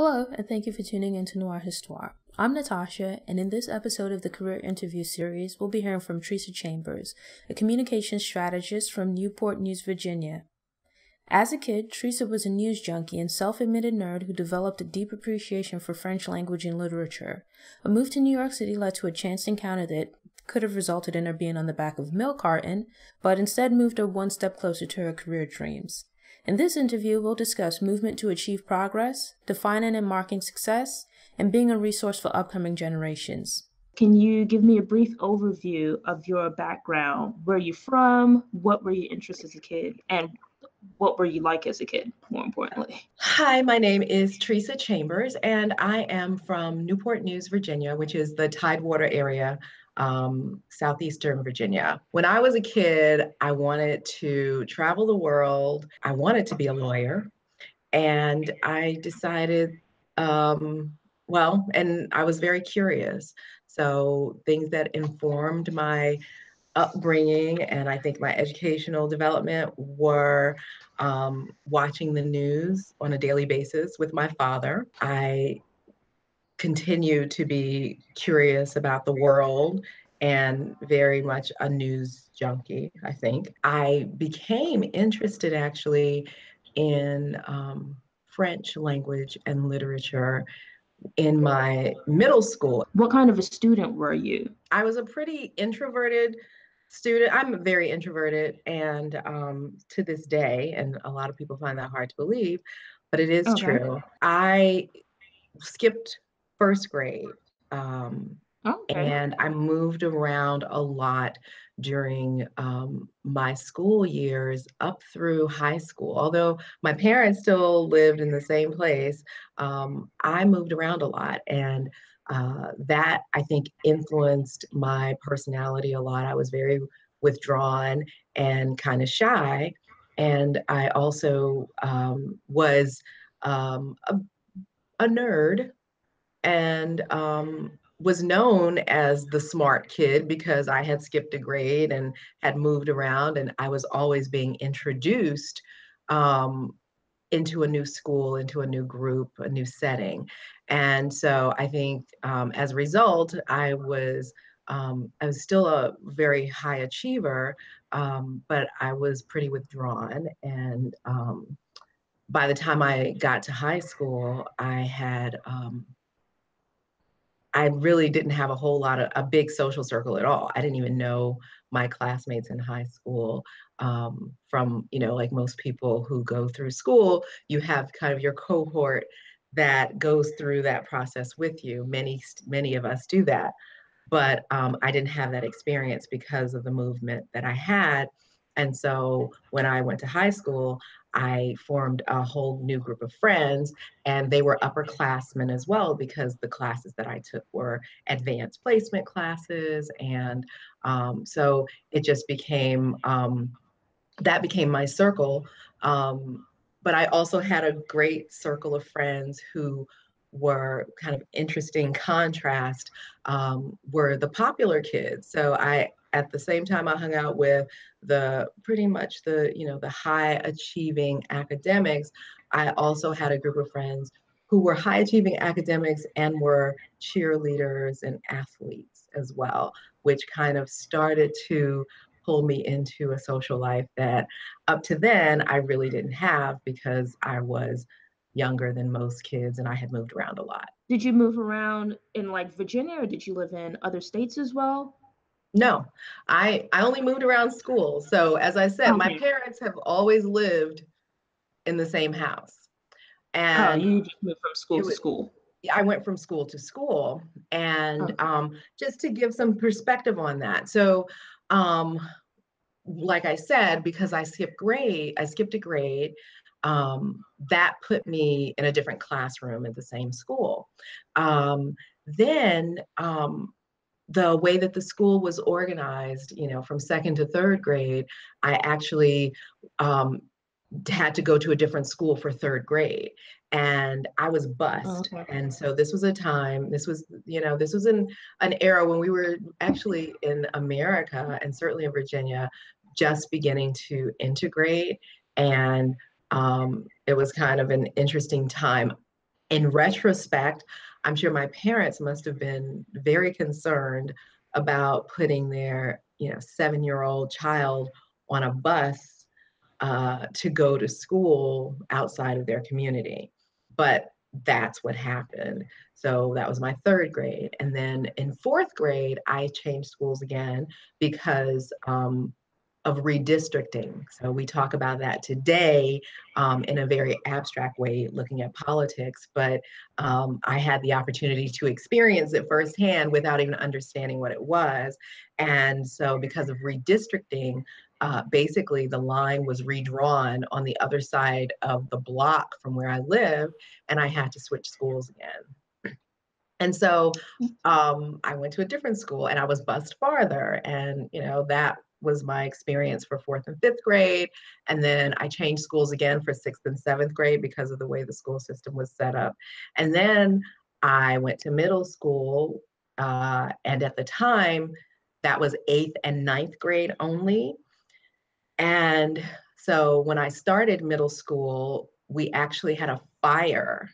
Hello, and thank you for tuning into Noir Histoire. I'm Natasha, and in this episode of the Career Interview Series, we'll be hearing from Tresa Chambers, a communications strategist from Newport News, Virginia. As a kid, Tresa was a news junkie and self-admitted nerd who developed a deep appreciation for French language and literature. A move to New York City led to a chance encounter that could have resulted in her being on the back of a milk carton, but instead moved her one step closer to her career dreams. In this interview, we'll discuss movement to achieve progress, defining and marking success, and being a resource for upcoming generations. Can you give me a brief overview of your background? Where are you from? What were your interests as a kid? And what were you like as a kid, more importantly? Hi, my name is Tresa Chambers, and I am from Newport News, Virginia, which is the Tidewater area, southeastern Virginia. When I was a kid, I wanted to travel the world. I wanted to be a lawyer, and I decided, and I was very curious. So things that informed my upbringing and I think my educational development were watching the news on a daily basis with my father. I continue to be curious about the world and very much a news junkie, I think. I became interested actually in French language and literature in my middle school. What kind of a student were you? I was a pretty introverted student. I'm very introverted, and to this day, and a lot of people find that hard to believe, but it is true. I skipped first grade, and I moved around a lot during my school years up through high school. Although my parents still lived in the same place, I moved around a lot, and that I think influenced my personality a lot. I was very withdrawn and kind of shy. And I also was a nerd and was known as the smart kid because I had skipped a grade and had moved around, and I was always being introduced into a new school, into a new group, a new setting. And so I think as a result, I was still a very high achiever, but I was pretty withdrawn. And by the time I got to high school, I really didn't have a big social circle at all. I didn't even know my classmates in high school. From, like most people who go through school, you have kind of your cohort that goes through that process with you. Many of us do that. But I didn't have that experience because of the movement that I had. And so when I went to high school, I formed a whole new group of friends, and they were upperclassmen as well, because the classes that I took were advanced placement classes. And so it just became, that became my circle. But I also had a great circle of friends who were kind of interesting contrast, were the popular kids. So at the same time I hung out with pretty much the high achieving academics, I also had a group of friends who were high achieving academics and were cheerleaders and athletes as well, which kind of started to pull me into a social life that up to then I really didn't have, because I was younger than most kids and I had moved around a lot. Did you move around in like Virginia, or did you live in other states as well? No, I only moved around school. So as I said, my parents have always lived in the same house. And you just moved from school to school. I went from school to school. And just to give some perspective on that. So like I said, because I skipped a grade, that put me in a different classroom at the same school. Then the way that the school was organized, from second to third grade, I actually had to go to a different school for third grade, and I was bused. And so this was in an era when we were actually in America, and certainly in Virginia, just beginning to integrate. And it was kind of an interesting time. In retrospect, I'm sure my parents must have been very concerned about putting their, 7-year-old child on a bus to go to school outside of their community. But that's what happened. So that was my third grade. And then in fourth grade, I changed schools again because of redistricting. So we talk about that today in a very abstract way, looking at politics, but I had the opportunity to experience it firsthand without even understanding what it was. And so because of redistricting, basically the line was redrawn on the other side of the block from where I lived, and I had to switch schools again. And so I went to a different school and I was bused farther. And, that was my experience for fourth and fifth grade. And then I changed schools again for sixth and seventh grade because of the way the school system was set up. And then I went to middle school. And at the time, that was eighth and ninth grade only. And so when I started middle school, we actually had a fire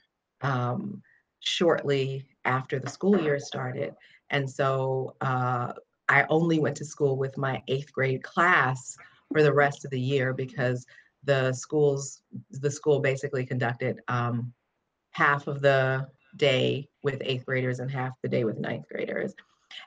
shortly after the school year started. And so I only went to school with my eighth grade class for the rest of the year because the school basically conducted half of the day with eighth graders and half the day with ninth graders.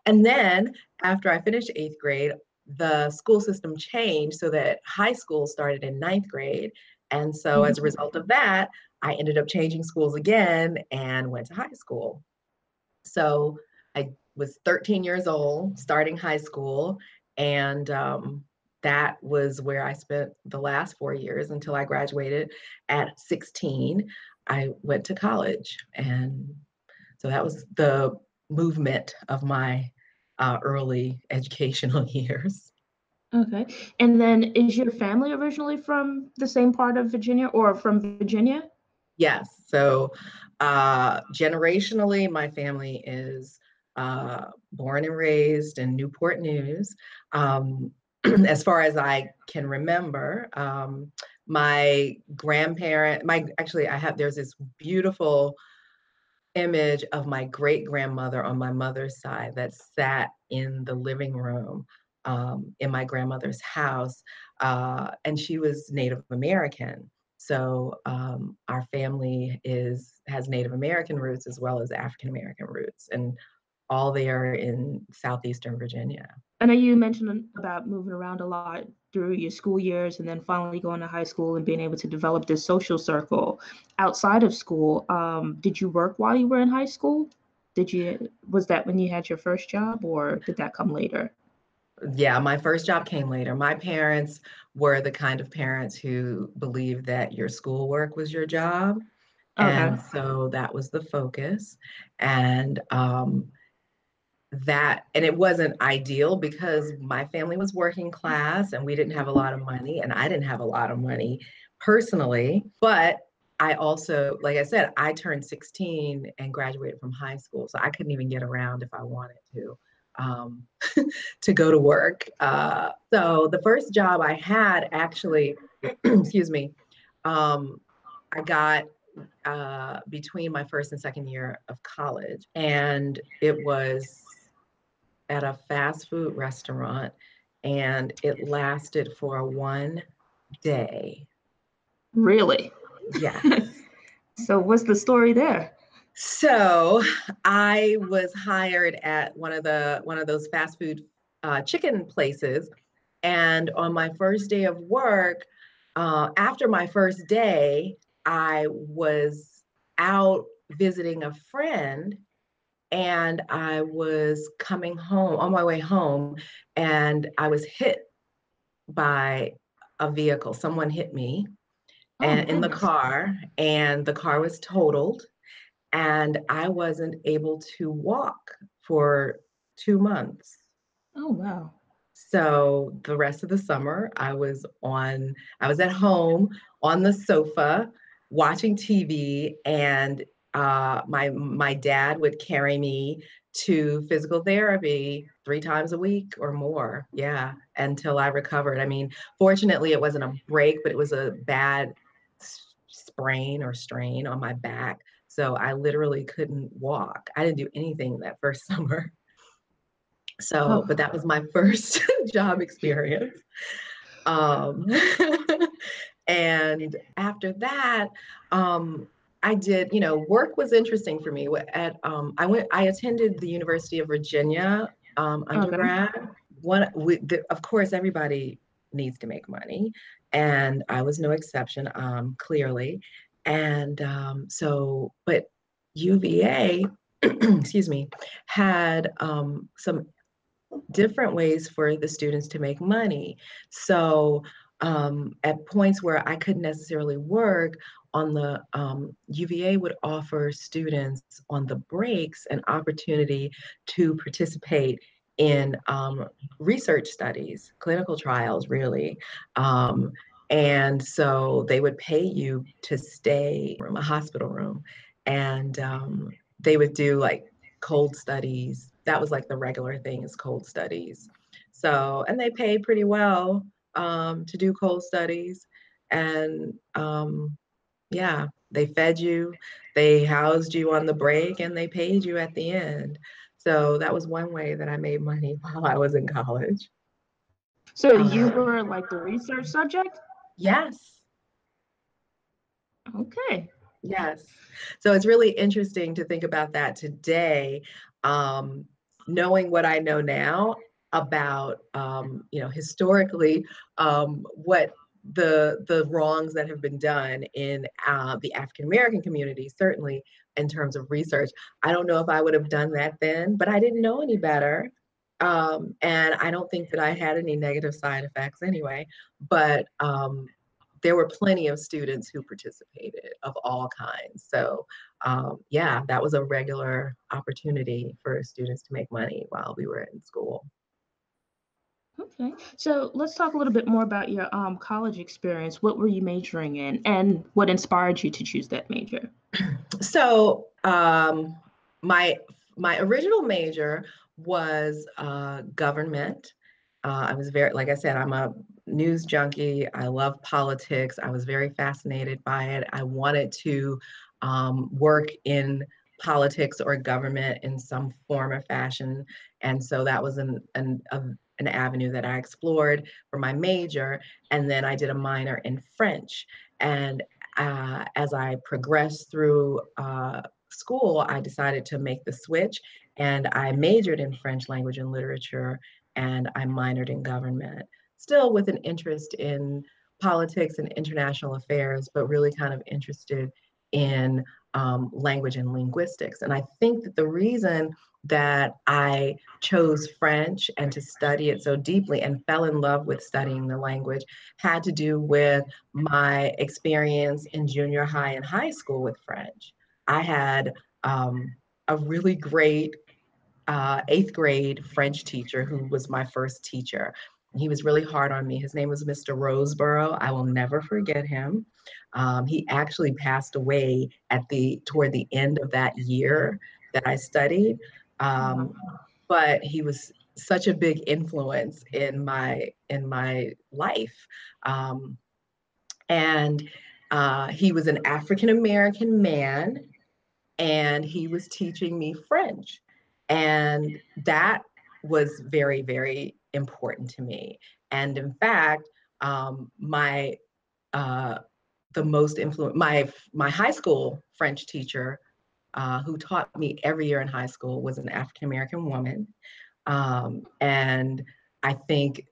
And then after I finished eighth grade, the school system changed so that high school started in ninth grade. And so as a result of that, I ended up changing schools again and went to high school. So I was 13 years old, starting high school, and that was where I spent the last 4 years until I graduated at 16. I went to college, and so that was the movement of my early educational years. Okay. And then is your family originally from the same part of Virginia or from Virginia? Yes. So generationally, my family is born and raised in Newport News. As far as I can remember, my grandparent, there's this beautiful image of my great grandmother on my mother's side that sat in the living room in my grandmother's house, and she was Native American. So our family has Native American roots as well as African American roots, and all there in southeastern Virginia. I know you mentioned about moving around a lot through your school years and then finally going to high school and being able to develop this social circle outside of school. Did you work while you were in high school? Was that when you had your first job or did that come later? Yeah, my first job came later. My parents were the kind of parents who believed that your schoolwork was your job. Okay. And so that was the focus. And and it wasn't ideal because my family was working class and we didn't have a lot of money and I didn't have a lot of money personally. But I also, like I said, I turned 16 and graduated from high school. So I couldn't even get around if I wanted to. Um, to go to work. So the first job I had actually, excuse me, I got between my first and second year of college, and it was at a fast food restaurant, and it lasted for 1 day. Really? Yes. So what's the story there? So I was hired at one of those fast food chicken places, and on my first day of work, after my first day, I was out visiting a friend, and I was coming home on my way home, and I was hit by a vehicle. Someone hit me Oh, and in the goodness. car, and the car was totaled and I wasn't able to walk for 2 months. Oh, wow. So the rest of the summer, I was at home on the sofa watching TV, and my dad would carry me to physical therapy 3 times a week or more. Yeah, until I recovered. I mean, fortunately, it wasn't a break, but it was a bad sprain or strain on my back. So I literally couldn't walk. I didn't do anything that first summer. So, Oh, but that was my first job experience. Um, and after that, I did, work was interesting for me. I attended the University of Virginia okay. undergrad. Of course, everybody needs to make money, and I was no exception, clearly. And but UVA, excuse me, had some different ways for the students to make money. So at points where I couldn't necessarily work on the UVA would offer students on the breaks an opportunity to participate in research studies, clinical trials, really. Um, and so they would pay you to stay in a hospital room, and they would do like cold studies. That was like the regular thing is cold studies. So, and they paid pretty well to do cold studies. And yeah, they fed you, they housed you on the break, and they paid you at the end. So that was one way that I made money while I was in college. So you Uh, were like the research subject? yes. Okay. Yes. So it's really interesting to think about that today, um, knowing what I know now about, historically, what the wrongs that have been done in the African American community, certainly in terms of research. I don't know if I would have done that then, but I didn't know any better. And I don't think that I had any negative side effects anyway. But there were plenty of students who participated of all kinds. So yeah, that was a regular opportunity for students to make money while we were in school. Okay. So let's talk a little bit more about your college experience. What were you majoring in and what inspired you to choose that major? So my my original major was government. I was very, like I said, I'm a news junkie. I love politics. I was very fascinated by it. I wanted to work in politics or government in some form or fashion, and so that was an avenue that I explored for my major. And then I did a minor in French. And as I progressed through school, I decided to make the switch, and I majored in French language and literature, and I minored in government, still with an interest in politics and international affairs, but really kind of interested in language and linguistics. And I think that the reason that I chose French and to study it so deeply and fell in love with studying the language had to do with my experience in junior high and high school with French. I had a really great eighth grade French teacher who was my first teacher. He was really hard on me. His name was Mr. Roseborough. I will never forget him. He actually passed away toward the end of that year that I studied. Um, but he was such a big influence in my life. Um, and he was an African American man, and he was teaching me French. And that was very, very important to me. And in fact, my the most influent my high school French teacher, who taught me every year in high school, was an African American woman. And I think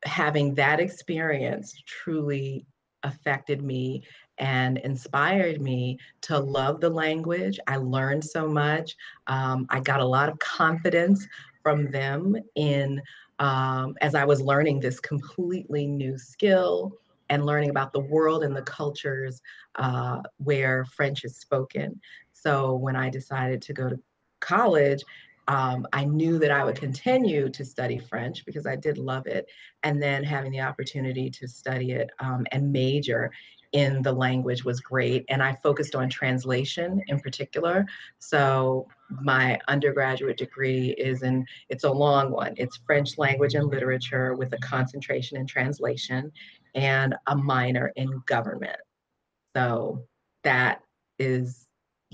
having that experience truly affected me and inspired me to love the language. I learned so much. I got a lot of confidence from them in as I was learning this completely new skill and learning about the world and the cultures where French is spoken. So when I decided to go to college, I knew that I would continue to study French because I did love it. And then having the opportunity to study it and major in the language was great. And I focused on translation in particular. So my undergraduate degree it's a long one. It's French language and literature with a concentration in translation and a minor in government. So that is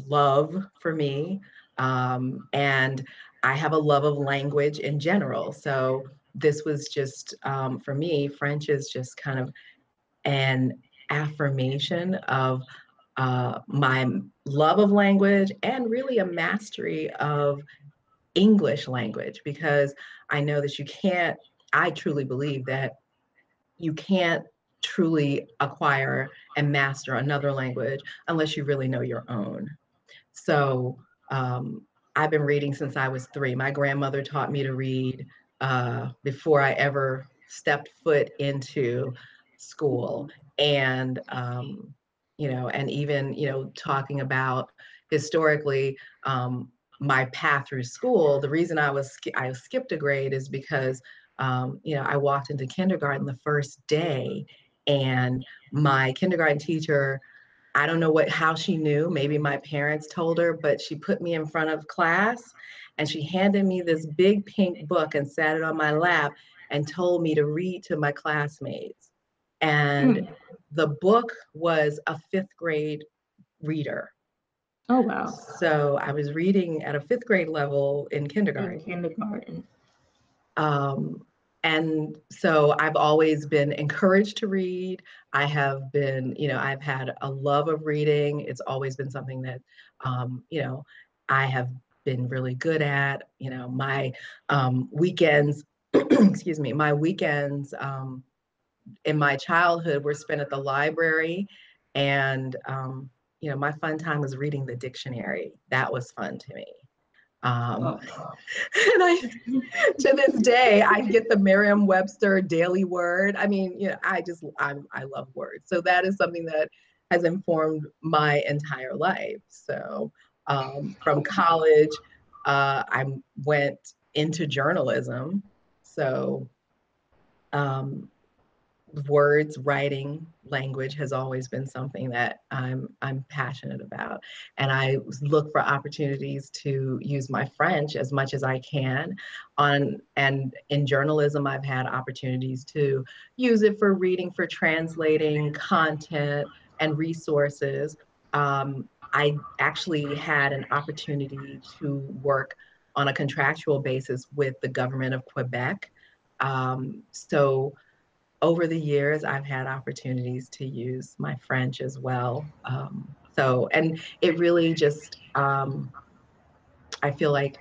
love for me. And I have a love of language in general. So this was just, for me, French is just kind of an affirmation of my love of language and really a mastery of English language, because I know that I truly believe that you can't truly acquire and master another language unless you really know your own. So I've been reading since I was 3. My grandmother taught me to read before I ever stepped foot into school. And, and even, talking about historically, my path through school, the reason I skipped a grade is because, I walked into kindergarten the first day, and my kindergarten teacher, I don't know how she knew. Maybe my parents told her, but she put me in front of class and she handed me this big pink book and sat it on my lap and told me to read to my classmates. And the book was a 5th grade reader. Oh, wow. So I was reading at a 5th grade level in In kindergarten. kindergarten. And so I've always been encouraged to read. I have been, I've had a love of reading. It's always been something that, I have been really good at. My weekends, excuse me, my weekends in my childhood were spent at the library. And, my fun time was reading the dictionary. That was fun to me. Oh. And to this day, I get the Merriam-Webster Daily Word. I mean, I love words. So that is something that has informed my entire life. So from college, I went into journalism. So um, words, writing, language has always been something that I'm passionate about. And I look for opportunities to use my French as much as I can and in journalism, I've had opportunities to use it for reading, for translating content and resources. I actually had an opportunity to work on a contractual basis with the government of Quebec. So over the years, I've had opportunities to use my French as well. And it really just, I feel like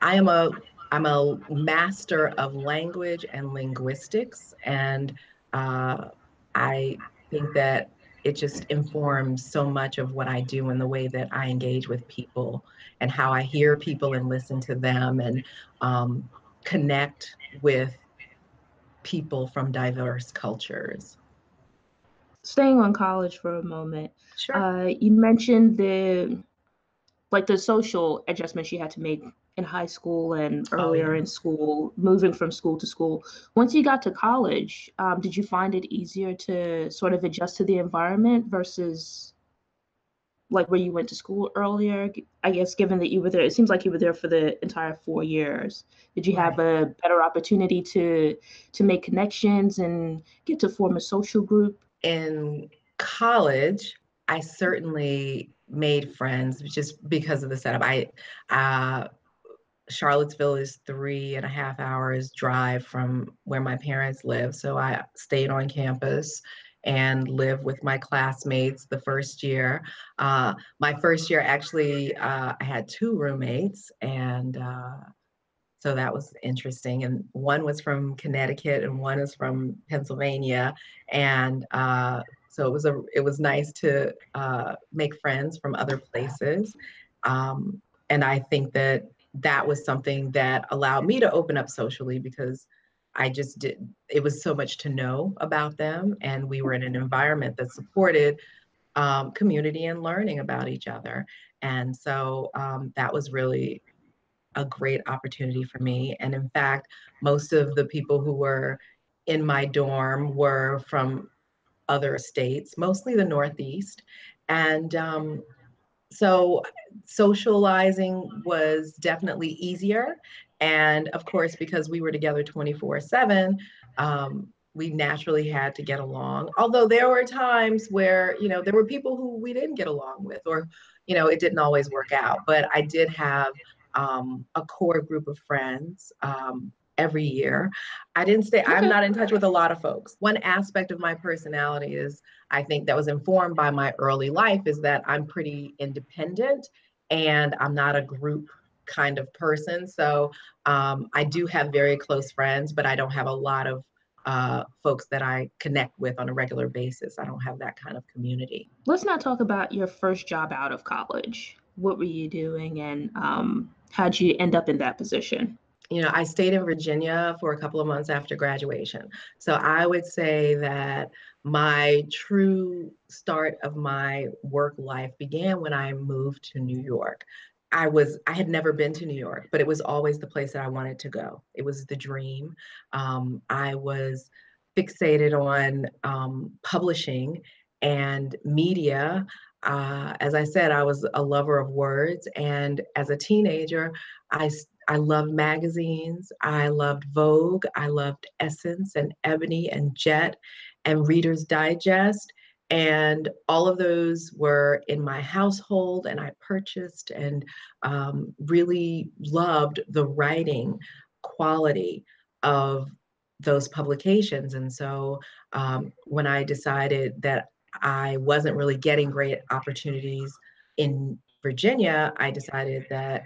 I am a, I'm a master of language and linguistics, and I think that it just informs so much of what I do and the way that I engage with people and how I hear people and listen to them and connect with people from diverse cultures. Staying on college for a moment, Sure. you mentioned the social adjustments you had to make in high school and Oh, earlier yeah. in school, moving from school to school. Once you got to college, did you find it easier to sort of adjust to the environment versus like where you went to school earlier? I guess given that you were there, it seems like you were there for the entire 4 years. Did you have Right. a better opportunity to make connections and get to form a social group? In college, I certainly made friends just because of the setup. Uh, Charlottesville is 3.5 hours drive from where my parents live. So I stayed on campus and lived with my classmates the first year. My first year, actually, I had 2 roommates, and so that was interesting. And one was from Connecticut and one is from Pennsylvania. And so it was nice to make friends from other places. And I think that that was something that allowed me to open up socially because I just did, it was so much to know about them. And we were in an environment that supported community and learning about each other. And so that was really a great opportunity for me. And in fact, most of the people who were in my dorm were from other states, mostly the Northeast. And so socializing was definitely easier. And of course, because we were together 24/7, we naturally had to get along. Although there were times where, there were people who we didn't get along with, or, it didn't always work out, but I did have a core group of friends every year. I'm not in touch with a lot of folks. One aspect of my personality is, I think that was informed by my early life, is that I'm pretty independent and I'm not a group kind of person. So I do have very close friends, but I don't have a lot of folks that I connect with on a regular basis. I don't have that kind of community. Let's not talk about your first job out of college. What were you doing, and how'd you end up in that position? I stayed in Virginia for a couple of months after graduation. So I would say that my true start of my work life began when I moved to New York. I had never been to New York, but it was always the place that I wanted to go. It was the dream. I was fixated on publishing and media. As I said, I was a lover of words, and as a teenager, I I loved magazines. I loved Vogue. I loved Essence and Ebony and Jet and Reader's Digest. And all of those were in my household, and I purchased and really loved the writing quality of those publications. And so when I decided that I wasn't really getting great opportunities in Virginia, I decided that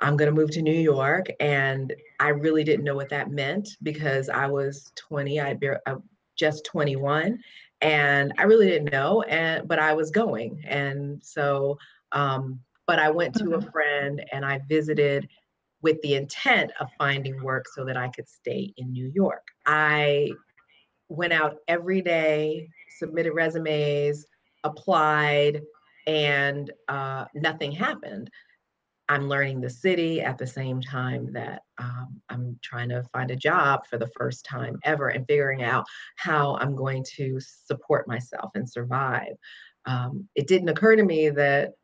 I'm going to move to New York. And I really didn't know what that meant because I was 20, I just 21, and I really didn't know. But I was going. And so, but I went to a friend and I visited with the intent of finding work so that I could stay in New York. I went out every day, submitted resumes, applied, and nothing happened. I'm learning the city at the same time that I'm trying to find a job for the first time ever and figuring out how I'm going to support myself and survive. It didn't occur to me that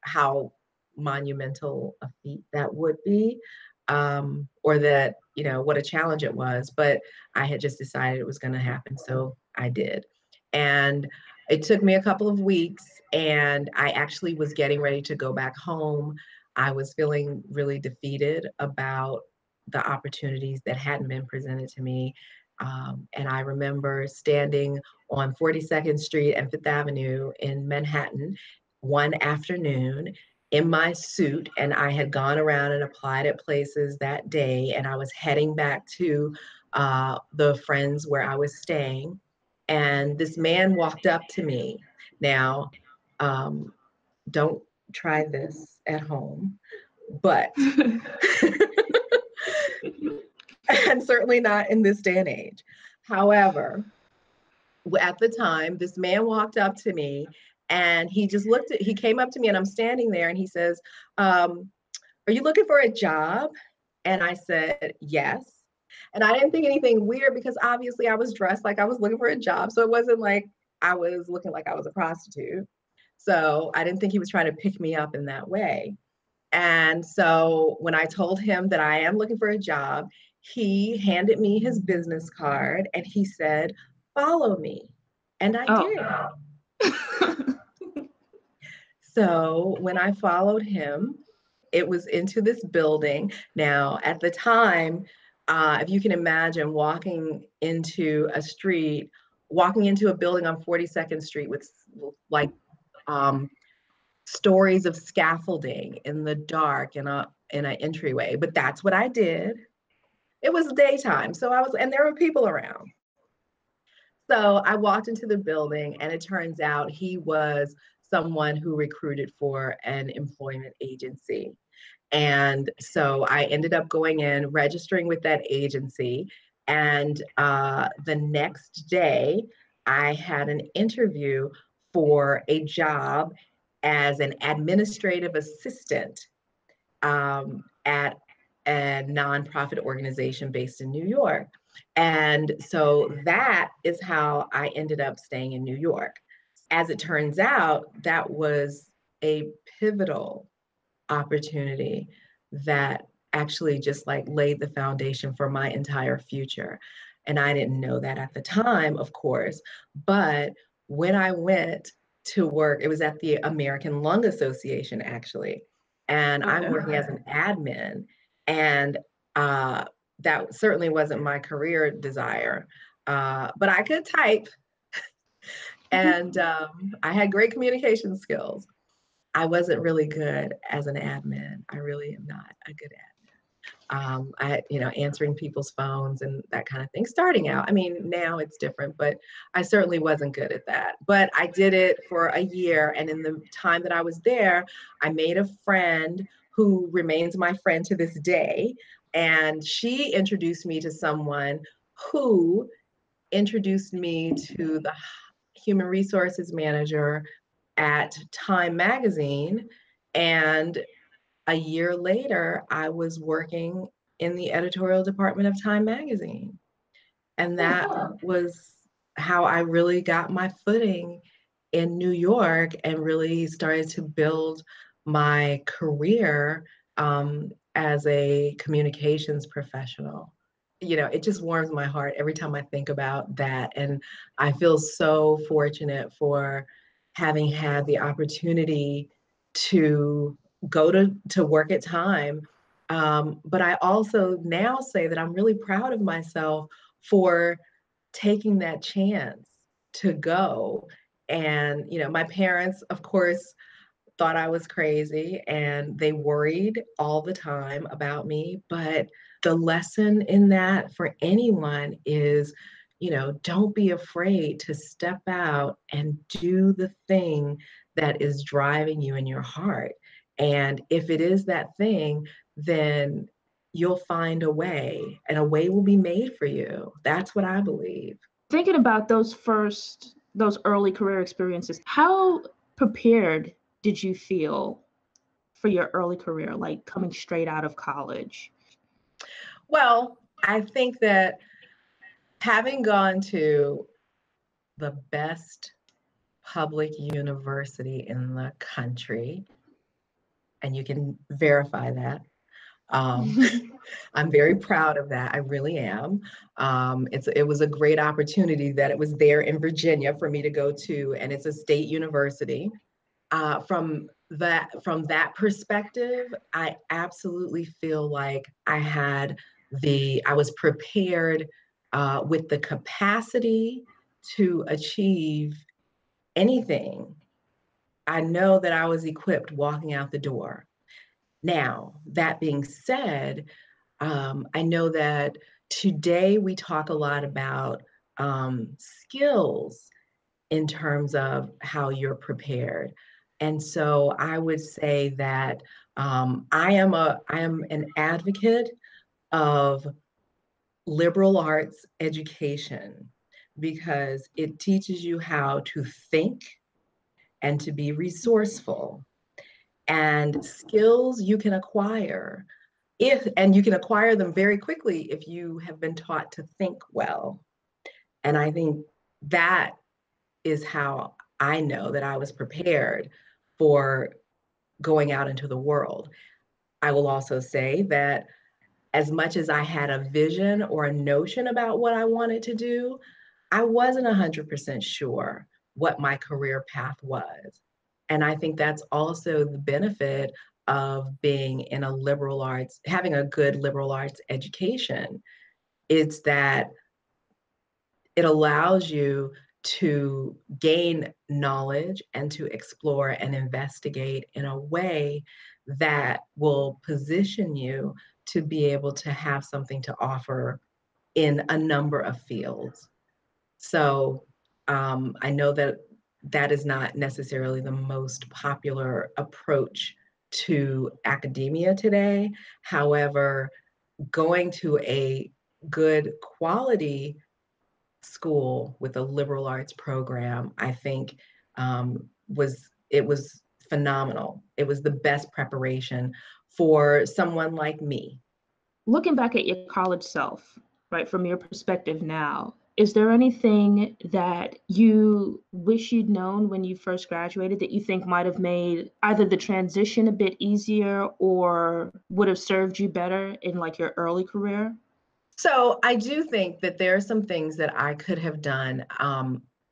how monumental a feat that would be, or that what a challenge it was. But I had just decided it was going to happen, so I did. And it took me a couple of weeks, and I actually was getting ready to go back home. I was feeling really defeated about the opportunities that hadn't been presented to me. And I remember standing on 42nd Street and Fifth Avenue in Manhattan one afternoon in my suit, and I had gone around and applied at places that day, and I was heading back to the friends where I was staying. And this man walked up to me. Now, don't try this at home, but and certainly not in this day and age. However, at the time, this man walked up to me and he came up to me, and I'm standing there, and he says, are you looking for a job? And I said, yes. And I didn't think anything weird because obviously I was dressed like I was looking for a job. So it wasn't like I was looking like I was a prostitute. So I didn't think he was trying to pick me up in that way. And so when I told him that I am looking for a job, he handed me his business card and he said, follow me. And I did. So when I followed him, it was into this building. Now, at the time, if you can imagine walking into a building on 42nd Street with like stories of scaffolding in the dark in an entryway. But that's what I did. It was daytime, and there were people around. So I walked into the building, and it turns out he was someone who recruited for an employment agency. And so I ended up going in, registering with that agency. And the next day, I had an interview for a job as an administrative assistant at a nonprofit organization based in New York. And so that is how I ended up staying in New York. As it turns out, that was a pivotal opportunity that actually just like laid the foundation for my entire future. And I didn't know that at the time, of course, but when I went to work. It was at the American Lung Association, actually. And I'm Okay. working as an admin. And that certainly wasn't my career desire. But I could type, and I had great communication skills. I wasn't really good as an admin. I really am not a good admin. Answering people's phones and that kind of thing. Starting out, I mean, now it's different, but I certainly wasn't good at that. But I did it for a year. And in the time that I was there, I made a friend who remains my friend to this day. And she introduced me to someone who introduced me to the human resources manager at Time Magazine. And a year later, I was working in the editorial department of Time Magazine. And that was how I really got my footing in New York and really started to build my career as a communications professional. It just warms my heart every time I think about that. And I feel so fortunate for having had the opportunity to go to work at Time. But I also now say that I'm really proud of myself for taking that chance to go. And, my parents, of course, thought I was crazy and they worried all the time about me. But the lesson in that for anyone is, don't be afraid to step out and do the thing that is driving you in your heart. And if it is that thing, then you'll find a way and a way will be made for you. That's what I believe. Thinking about those early career experiences, how prepared did you feel for your early career, like coming straight out of college? Well, I think that having gone to the best public university in the country, and you can verify that. Um, I'm very proud of that. I really am. It was a great opportunity that it was there in Virginia for me to go to, and it's a state university. From that perspective, I absolutely feel like I was prepared with the capacity to achieve anything. I know that I was equipped walking out the door. Now, that being said, I know that today we talk a lot about skills in terms of how you're prepared. And so I would say that I am an advocate of liberal arts education because it teaches you how to think and to be resourceful, and skills you can acquire and you can acquire them very quickly if you have been taught to think well. And I think that is how I know that I was prepared for going out into the world. I will also say that as much as I had a vision or a notion about what I wanted to do, I wasn't 100% sure what my career path was. And I think that's also the benefit of being in a liberal arts, having a good liberal arts education. It's that it allows you to gain knowledge and to explore and investigate in a way that will position you to be able to have something to offer in a number of fields. So I know that that is not necessarily the most popular approach to academia today. However, going to a good quality school with a liberal arts program, I think was phenomenal. It was the best preparation for someone like me. Looking back at your college self, right, from your perspective now, is there anything that you wish you'd known when you first graduated that you think might have made either the transition a bit easier or would have served you better in like your early career? So I do think that there are some things that I could have done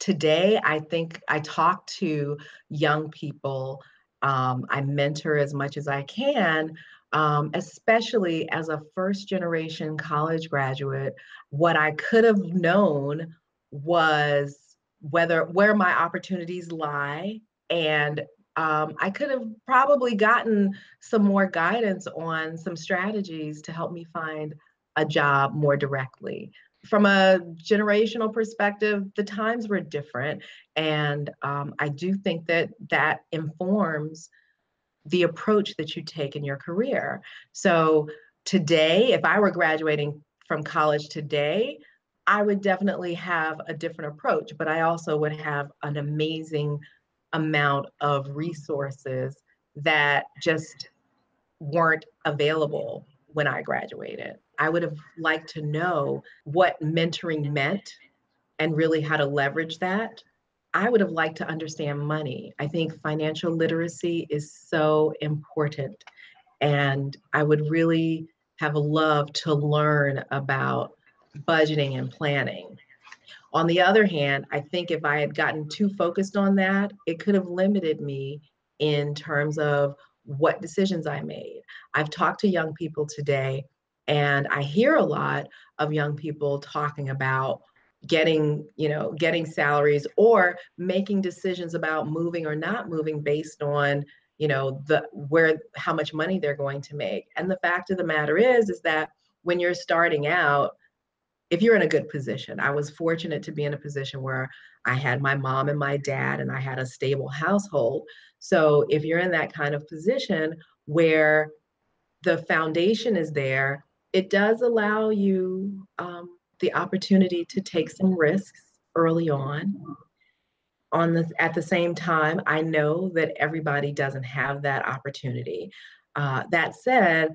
Today, I think I talk to young people. I mentor as much as I can, especially as a first generation college graduate. What I could have known was where my opportunities lie, and I could have probably gotten some more guidance on some strategies to help me find a job more directly. From a generational perspective, the times were different. And I do think that that informs the approach that you take in your career. So today, if I were graduating from college today, I would definitely have a different approach, but I also would have an amazing amount of resources that just weren't available when I graduated. I would have liked to know what mentoring meant and really how to leverage that. I would have liked to understand money. I think financial literacy is so important. And I would really have loved to learn about budgeting and planning. On the other hand, I think if I had gotten too focused on that, it could have limited me in terms of what decisions I made. I've talked to young people today, and I hear a lot of young people talking about getting salaries or making decisions about moving or not moving based on, the where how much money they're going to make. And the fact of the matter is that when you're starting out, if you're in a good position. I was fortunate to be in a position where I had my mom and my dad, and I had a stable household. So if you're in that kind of position where the foundation is there, it does allow you the opportunity to take some risks early on. At the same time, I know that everybody doesn't have that opportunity. That said,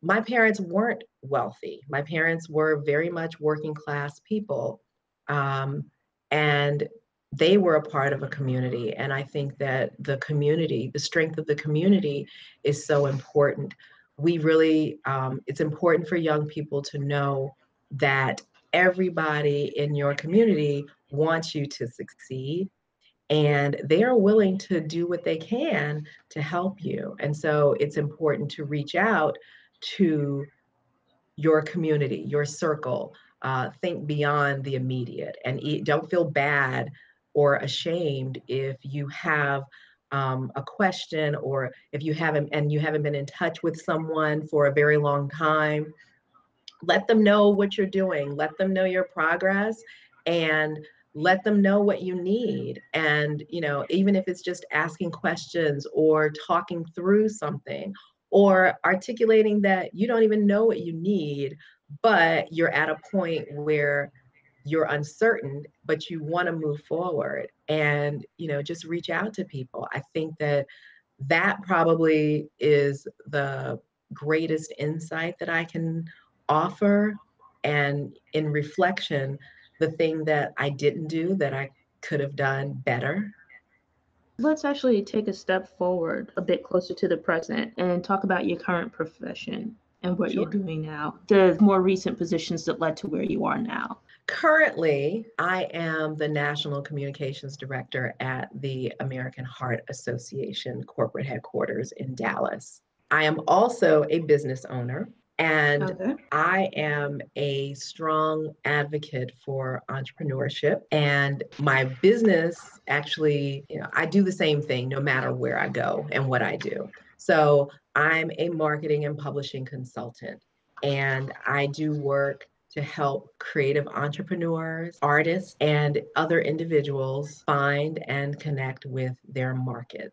my parents weren't wealthy. My parents were very much working class people. Um, and they were a part of a community. And I think that the community, the strength of the community is so important. It's important for young people to know that everybody in your community wants you to succeed, and they are willing to do what they can to help you. And so it's important to reach out to your community, your circle. Think beyond the immediate, and don't feel bad or ashamed if you have a question, or if you haven't been in touch with someone for a very long time. Let them know what you're doing, let them know your progress, and let them know what you need. And even if it's just asking questions or talking through something, or articulating that you don't even know what you need, but you're at a point where you're uncertain but you want to move forward, and just reach out to people. I think that that probably is the greatest insight that I can offer. And in reflection, the thing that I didn't do that I could have done better. Let's actually take a step forward a bit closer to the present and talk about your current profession and what you're Sure. doing now, the more recent positions that led to where you are now. Currently, I am the National Communications Director at the American Heart Association corporate headquarters in Dallas. I am also a business owner, and Okay. I am a strong advocate for entrepreneurship. And my business actually, I do the same thing no matter where I go and what I do. So I'm a marketing and publishing consultant, and I do work to help creative entrepreneurs, artists, and other individuals find and connect with their market.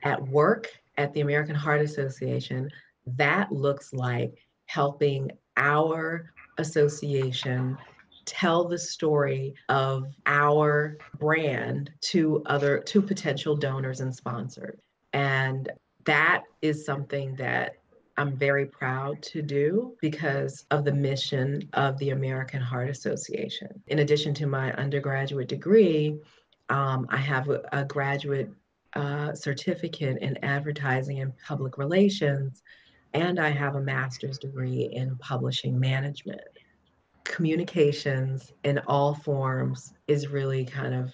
At work at the American Heart Association, that looks like helping our association tell the story of our brand to potential donors and sponsors. And that is something that I'm very proud to do because of the mission of the American Heart Association. In addition to my undergraduate degree, I have a graduate certificate in advertising and public relations, and I have a master's degree in publishing management. Communications in all forms is really kind of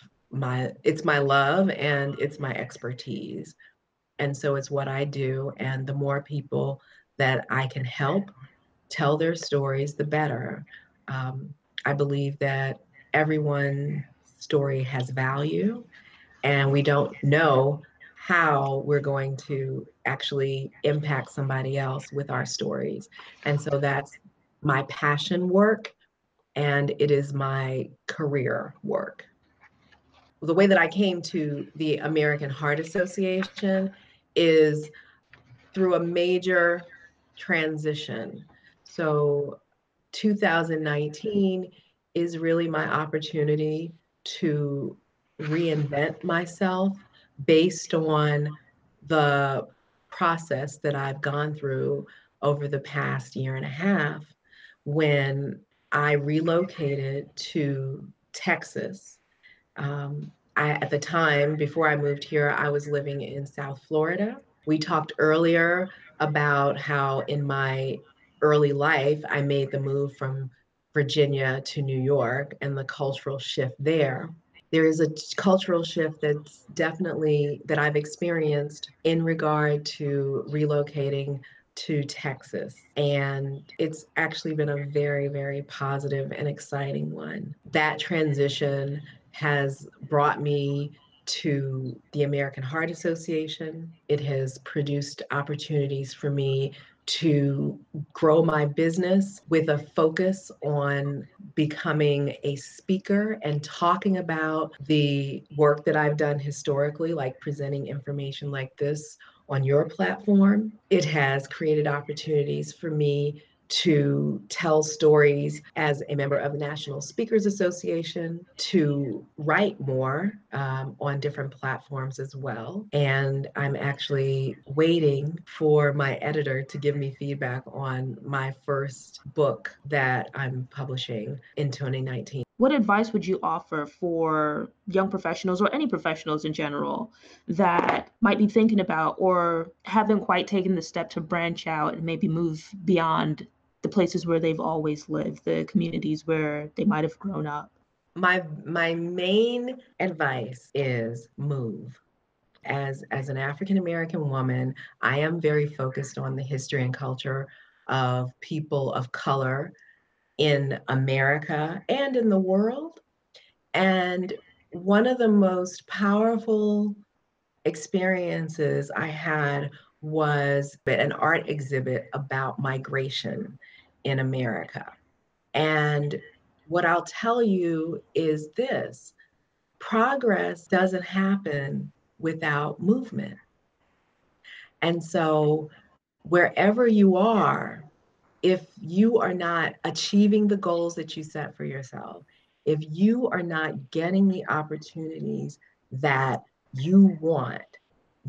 it's my love and it's my expertise. And so it's what I do. And the more people that I can help tell their stories, the better. Um, I believe that everyone's story has value, and we don't know how we're going to actually impact somebody else with our stories. And so that's my passion work, and it is my career work. The way that I came to the American Heart Association is through a major transition. So 2019 is really my opportunity to reinvent myself based on the process that I've gone through over the past year and a half when I relocated to Texas. At the time, before I moved here, I was living in South Florida. We talked earlier about how in my early life, I made the move from Virginia to New York and the cultural shift there. There is a cultural shift that's definitely that I've experienced in regard to relocating to Texas. And it's actually been a very, very positive and exciting one. That transition has brought me to the American Heart Association. It has produced opportunities for me to grow my business with a focus on becoming a speaker and talking about the work that I've done historically, like presenting information like this on your platform. It has created opportunities for me to tell stories as a member of the National Speakers Association, to write more on different platforms as well. And I'm actually waiting for my editor to give me feedback on my first book that I'm publishing in 2019. What advice would you offer for young professionals or any professionals in general that might be thinking about or haven't quite taken the step to branch out and maybe move beyond the places where they've always lived, the communities where they might have grown up? My main advice is move. As an African American woman, I am very focused on the history and culture of people of color in America and in the world. And one of the most powerful experiences I had was an art exhibit about migration in America. And what I'll tell you is this: progress doesn't happen without movement. And so, wherever you are, if you are not achieving the goals that you set for yourself, if you are not getting the opportunities that you want,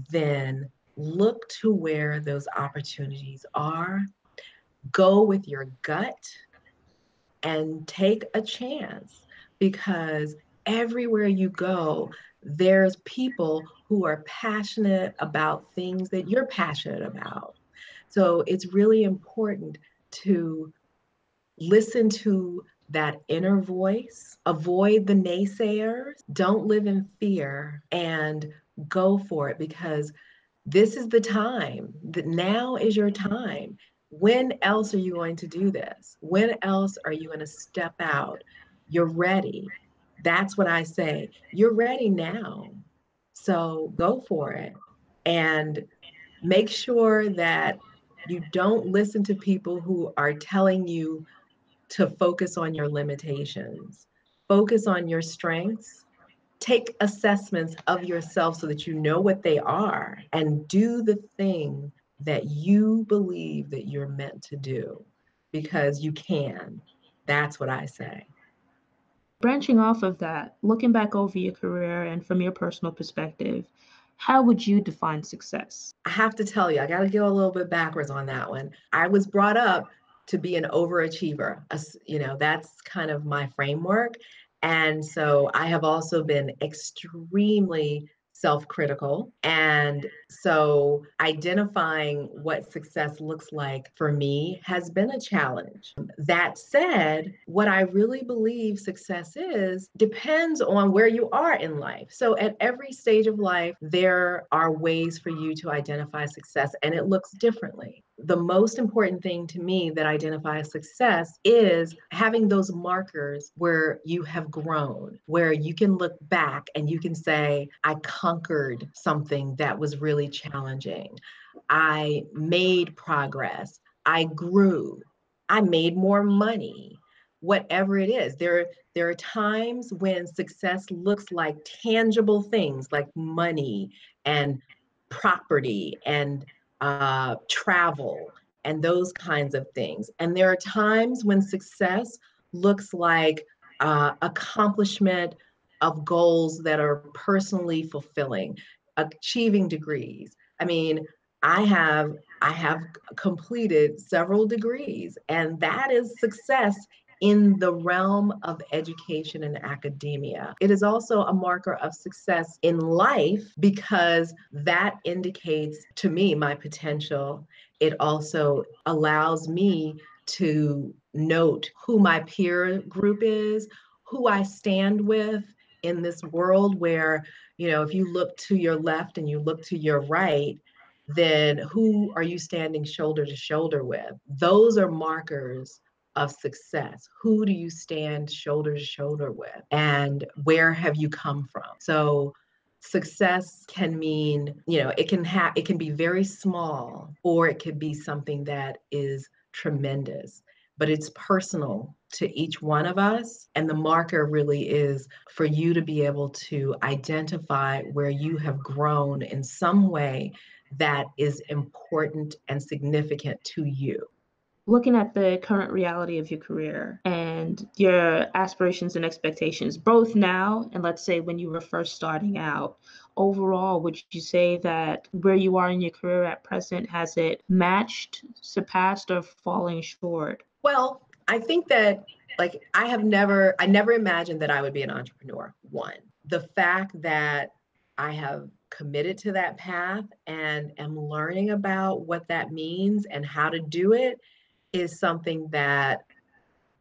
then look to where those opportunities are, go with your gut, and take a chance, because everywhere you go, there's people who are passionate about things that you're passionate about. So it's really important to listen to that inner voice, avoid the naysayers, don't live in fear, and go for it, because this is the time. That now is your time. When else are you going to do this? When else are you going to step out? You're ready. That's what I say. You're ready now. So go for it. And make sure that you don't listen to people who are telling you to focus on your limitations. Focus on your strengths. Take assessments of yourself so that you know what they are, and do the thing that you believe that you're meant to do, because you can. That's what I say. Branching off of that, looking back over your career and from your personal perspective, how would you define success? I have to tell you, I got to go a little bit backwards on that one. I was brought up to be an overachiever. That's kind of my framework. And so I have also been extremely self-critical. And so identifying what success looks like for me has been a challenge. That said, what I really believe success is depends on where you are in life. So at every stage of life, there are ways for you to identify success, and it looks differently. The most important thing to me that identifies success is having those markers where you have grown, where you can look back and you can say, I conquered something that was really challenging. I made progress. I grew. I made more money. Whatever it is, there are times when success looks like tangible things like money and property and travel and those kinds of things. And there are times when success looks like accomplishment of goals that are personally fulfilling, achieving degrees. I mean, I have completed several degrees, and that is success in the realm of education and academia. It is also a marker of success in life because that indicates to me my potential. It also allows me to note who my peer group is, who I stand with in this world where, you know, if you look to your left and you look to your right, then who are you standing shoulder to shoulder with? Those are markers of success. Who do you stand shoulder to shoulder with? And where have you come from? So success can mean, you know, it can be very small, or it could be something that is tremendous, but it's personal to each one of us. And the marker really is for you to be able to identify where you have grown in some way that is important and significant to you. Looking at the current reality of your career and your aspirations and expectations, both now and let's say when you were first starting out, overall, would you say that where you are in your career at present, has it matched, surpassed, or falling short? Well, I think that I never imagined that I would be an entrepreneur. One, the fact that I have committed to that path and am learning about what that means and how to do it is something that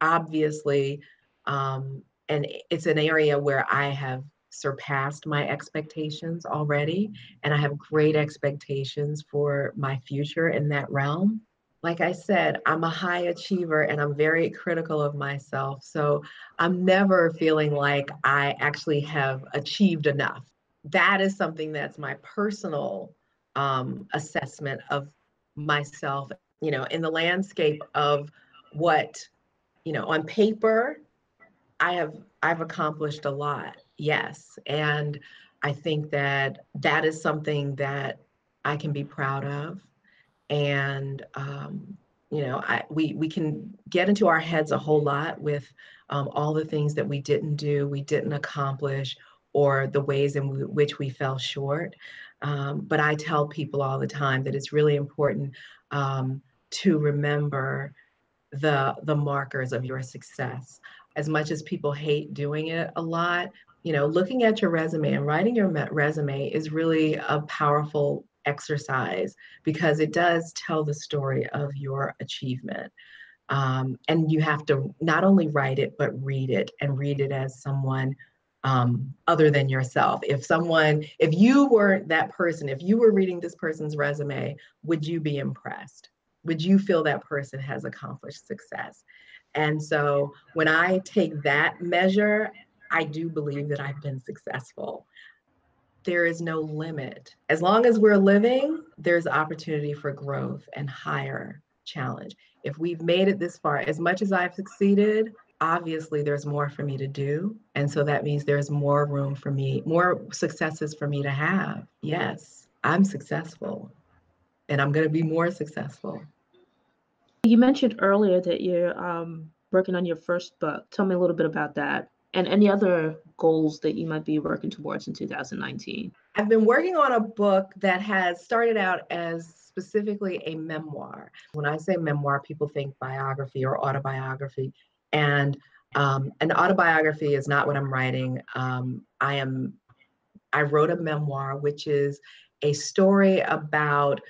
obviously, and it's an area where I have surpassed my expectations already, and I have great expectations for my future in that realm. Like I said, I'm a high achiever and I'm very critical of myself. So I'm never feeling like I actually have achieved enough. That is something that's my personal assessment of myself, you know, in the landscape of what, you know, on paper, I've accomplished a lot. Yes. And I think that that is something that I can be proud of. And you know, we can get into our heads a whole lot with all the things that we didn't do, we didn't accomplish, or the ways in which we fell short. But I tell people all the time that it's really important to remember the markers of your success. As much as people hate doing it a lot, you know, looking at your resume and writing your resume is really a powerful exercise because it does tell the story of your achievement. And you have to not only write it, but read it, and read it as someone other than yourself. If you were that person, if you were reading this person's resume, would you be impressed? Would you feel that person has accomplished success? And so when I take that measure, I do believe that I've been successful. There is no limit. As long as we're living, there's opportunity for growth and higher challenge. If we've made it this far, as much as I've succeeded, obviously there's more for me to do. And so that means there's more room for me, more successes for me to have. Yes, I'm successful and I'm going to be more successful. You mentioned earlier that you're working on your first book. Tell me a little bit about that and any other goals that you might be working towards in 2019. I've been working on a book that has started out as specifically a memoir. When I say memoir, people think biography or autobiography. And an autobiography is not what I'm writing. I am I wrote a memoir, which is a story about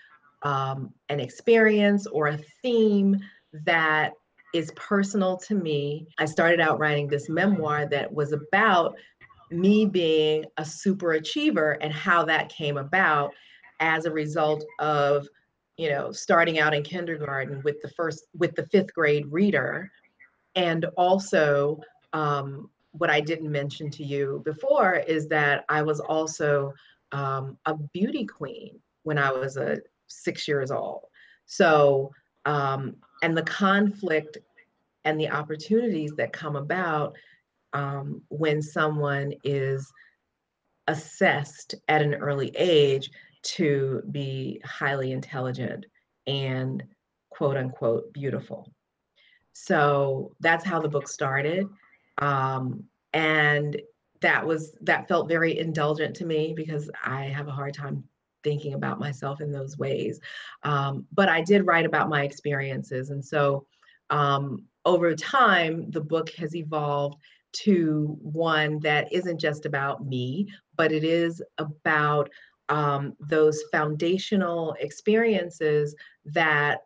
an experience or a theme that is personal to me. I started out writing this memoir that was about me being a super achiever and how that came about as a result of, starting out in kindergarten with the fifth grade reader. And also, what I didn't mention to you before is that I was also a beauty queen when I was 6 years old. So, and the conflict and the opportunities that come about when someone is assessed at an early age to be highly intelligent and quote unquote beautiful. So that's how the book started. And that felt very indulgent to me because I have a hard time thinking about myself in those ways. But I did write about my experiences. And so over time, the book has evolved to one that isn't just about me, but it is about those foundational experiences that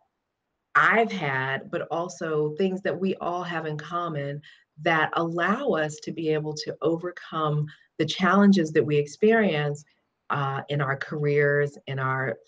I've had, but also things that we all have in common that allow us to be able to overcome the challenges that we experience in our careers, in our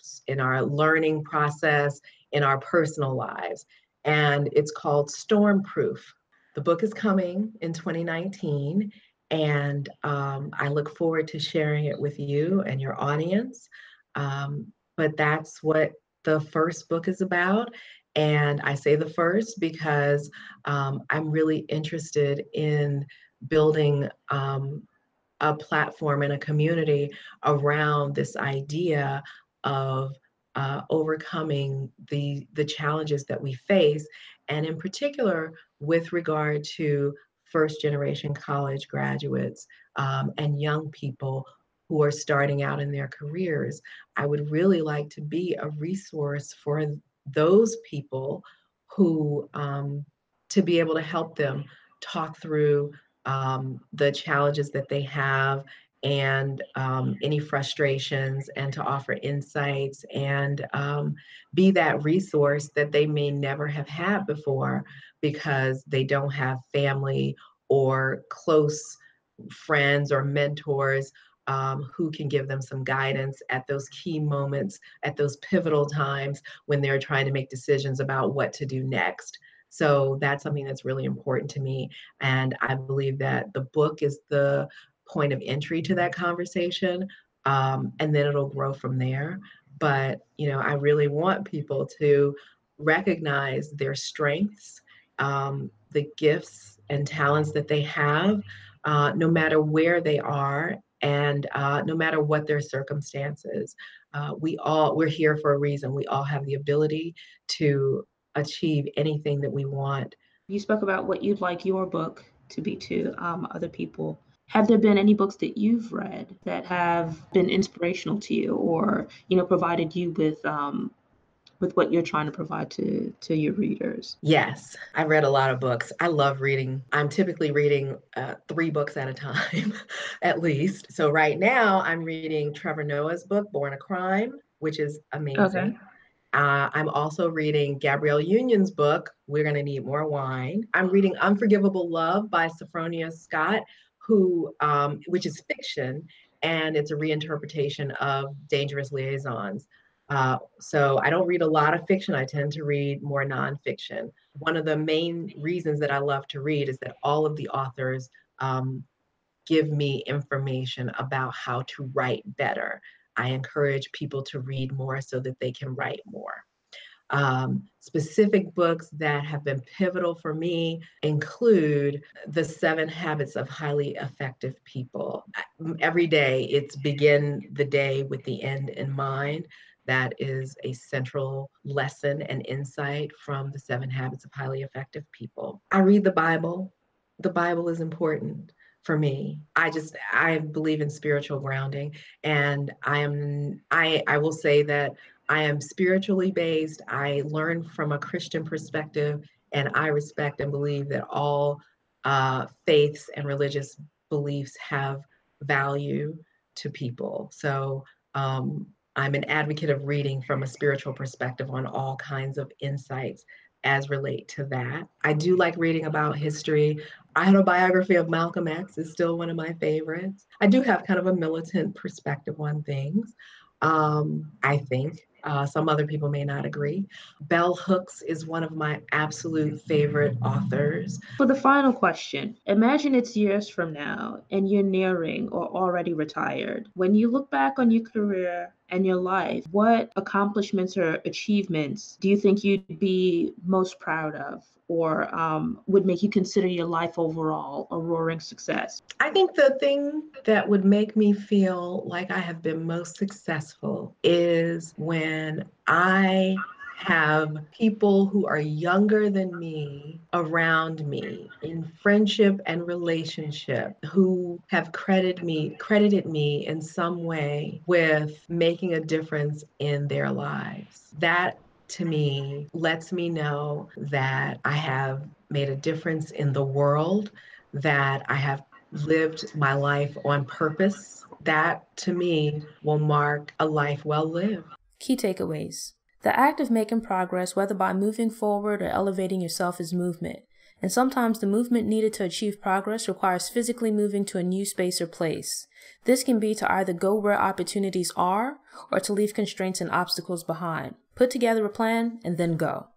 learning process, in our personal lives. And it's called Storm Proof. The book is coming in 2019, and I look forward to sharing it with you and your audience. But that's what the first book is about. And I say the first because I'm really interested in building a platform and a community around this idea of overcoming the challenges that we face, and in particular with regard to first generation college graduates and young people who are starting out in their careers. I would really like to be a resource for those people who to be able to help them talk through the challenges that they have and any frustrations, and to offer insights and be that resource that they may never have had before because they don't have family or close friends or mentors who can give them some guidance at those key moments, at those pivotal times when they're trying to make decisions about what to do next. So that's something that's really important to me. And I believe that the book is the point of entry to that conversation. And then it'll grow from there. But, I really want people to recognize their strengths, the gifts and talents that they have, no matter where they are and no matter what their circumstances. We're here for a reason. We all have the ability to achieve anything that we want. You spoke about what you'd like your book to be to other people. Have there been any books that you've read that have been inspirational to you, or provided you with what you're trying to provide to your readers? Yes, I read a lot of books. I love reading. I'm typically reading 3 books at a time, at least. So right now, I'm reading Trevor Noah's book, Born a Crime, which is Okay. amazing. I'm also reading Gabrielle Union's book, We're Gonna Need More Wine. I'm reading Unforgivable Love by Sophronia Scott, which is fiction, and it's a reinterpretation of Dangerous Liaisons. So I don't read a lot of fiction. I tend to read more nonfiction. One of the main reasons that I love to read is that all of the authors give me information about how to write better. I encourage people to read more so that they can write more. Specific books that have been pivotal for me include The 7 Habits of Highly Effective People. Every day, it's begin the day with the end in mind. That is a central lesson and insight from The 7 Habits of Highly Effective People. I read the Bible. The Bible is important for me. I believe in spiritual grounding, and I will say that I am spiritually based. I learn from a Christian perspective, and I respect and believe that all faiths and religious beliefs have value. to people. So I'm an advocate of reading from a spiritual perspective on all kinds of insights as relate to that. I do like reading about history. Autobiography of Malcolm X is still one of my favorites. I do have kind of a militant perspective on things. I think some other people may not agree. Bell Hooks is one of my absolute favorite authors. For the final question, imagine it's years from now and you're nearing or already retired. When you look back on your career and your life, what accomplishments or achievements do you think you'd be most proud of, or would make you consider your life overall a roaring success? I think the thing that would make me feel like I have been most successful is when I have people who are younger than me around me in friendship and relationship who have credited me in some way with making a difference in their lives. That to me lets me know that I have made a difference in the world, that I have lived my life on purpose. That to me will mark a life well lived. Key takeaways. The act of making progress, whether by moving forward or elevating yourself, is movement. And sometimes the movement needed to achieve progress requires physically moving to a new space or place. This can be to either go where opportunities are or to leave constraints and obstacles behind. Put together a plan and then go.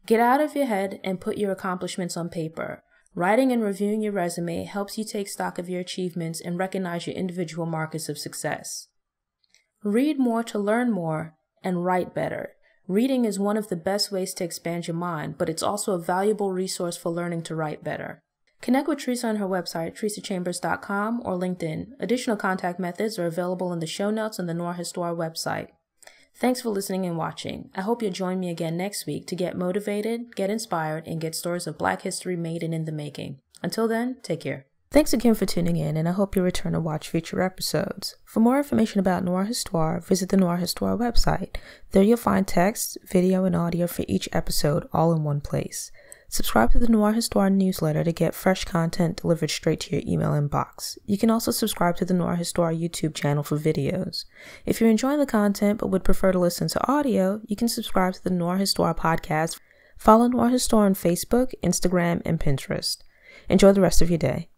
Get out of your head and put your accomplishments on paper. Writing and reviewing your resume helps you take stock of your achievements and recognize your individual markers of success. Read more to learn more and write better. Reading is one of the best ways to expand your mind, but it's also a valuable resource for learning to write better. Connect with Tresa on her website, tresachambers.com, or LinkedIn. Additional contact methods are available in the show notes on the Noir Histoire website. Thanks for listening and watching. I hope you'll join me again next week to get motivated, get inspired, and get stories of Black history made and in the making. Until then, take care. Thanks again for tuning in, and I hope you return to watch future episodes. For more information about Noir Histoire, visit the Noir Histoire website. There you'll find text, video, and audio for each episode all in one place. Subscribe to the Noir Histoire newsletter to get fresh content delivered straight to your email inbox. You can also subscribe to the Noir Histoire YouTube channel for videos. If you're enjoying the content but would prefer to listen to audio, you can subscribe to the Noir Histoire podcast. Follow Noir Histoire on Facebook, Instagram, and Pinterest. Enjoy the rest of your day.